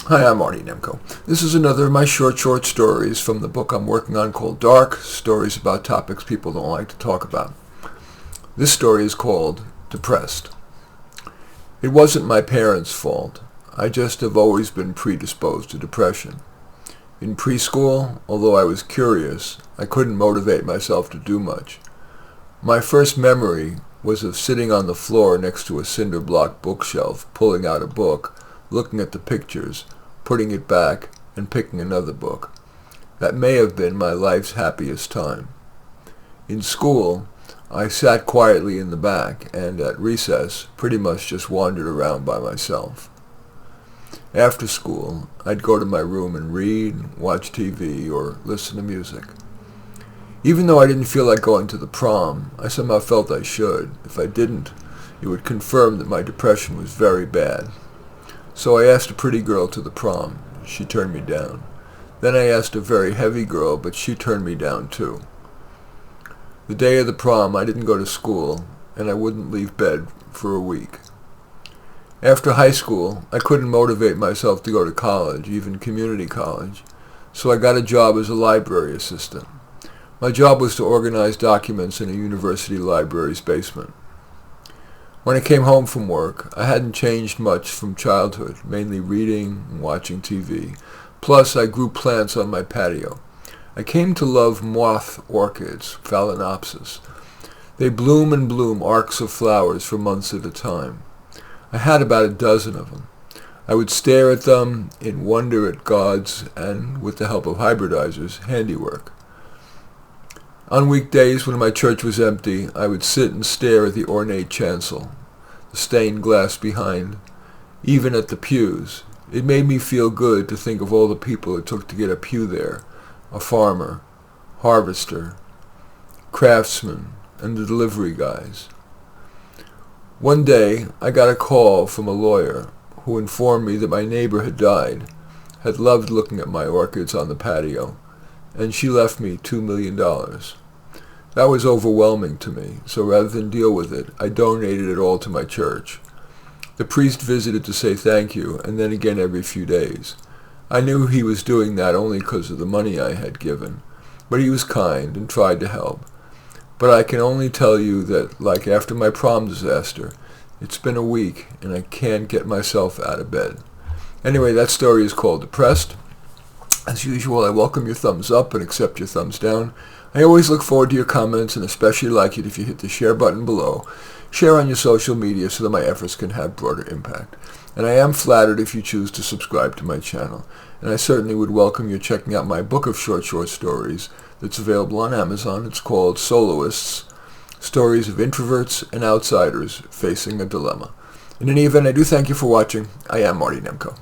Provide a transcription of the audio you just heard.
Hi, I'm Marty Nemko. This is another of my short stories from the book I'm working on called Dark, stories about topics people don't like to talk about. This story is called Depressed. It wasn't my parents' fault. I just have always been predisposed to depression. In preschool, although I was curious, I couldn't motivate myself to do much. My first memory was of sitting on the floor next to a cinder block bookshelf, pulling out a book, looking at the pictures, putting it back, and picking another book. That may have been my life's happiest time. In school, I sat quietly in the back and, at recess, pretty much just wandered around by myself. After school, I'd go to my room and read, watch TV, or listen to music. Even though I didn't feel like going to the prom, I somehow felt I should. If I didn't, it would confirm that my depression was very bad. So I asked a pretty girl to the prom. She turned me down. Then I asked a very heavy girl, but she turned me down too. The day of the prom, I didn't go to school, and I wouldn't leave bed for a week. After high school, I couldn't motivate myself to go to college, even community college, so I got a job as a library assistant. My job was to organize documents in a university library's basement. When I came home from work, I hadn't changed much from childhood, mainly reading and watching TV. Plus, I grew plants on my patio. I came to love moth orchids, Phalaenopsis. They bloom and bloom arcs of flowers for months at a time. I had about a dozen of them. I would stare at them in wonder at God's and, with the help of hybridizers, handiwork. On weekdays, when my church was empty, I would sit and stare at the ornate chancel, the stained glass behind, even at the pews. It made me feel good to think of all the people it took to get a pew there, a farmer, harvester, craftsman, and the delivery guys. One day, I got a call from a lawyer who informed me that my neighbor had died, had loved looking at my orchids on the patio, and she left me $2 million. That was overwhelming to me, so rather than deal with it, I donated it all to my church. The priest visited to say thank you, and then again every few days. I knew he was doing that only because of the money I had given, but he was kind and tried to help. But I can only tell you that, like after my prom disaster, it's been a week, and I can't get myself out of bed. Anyway, that story is called Depressed. As usual, I welcome your thumbs up and accept your thumbs down. I always look forward to your comments and especially like it if you hit the share button below. Share on your social media so that my efforts can have broader impact. And I am flattered if you choose to subscribe to my channel. And I certainly would welcome you checking out my book of short stories that's available on Amazon. It's called Soloists, Stories of Introverts and Outsiders Facing a Dilemma. In any event, I do thank you for watching. I am Marty Nemko.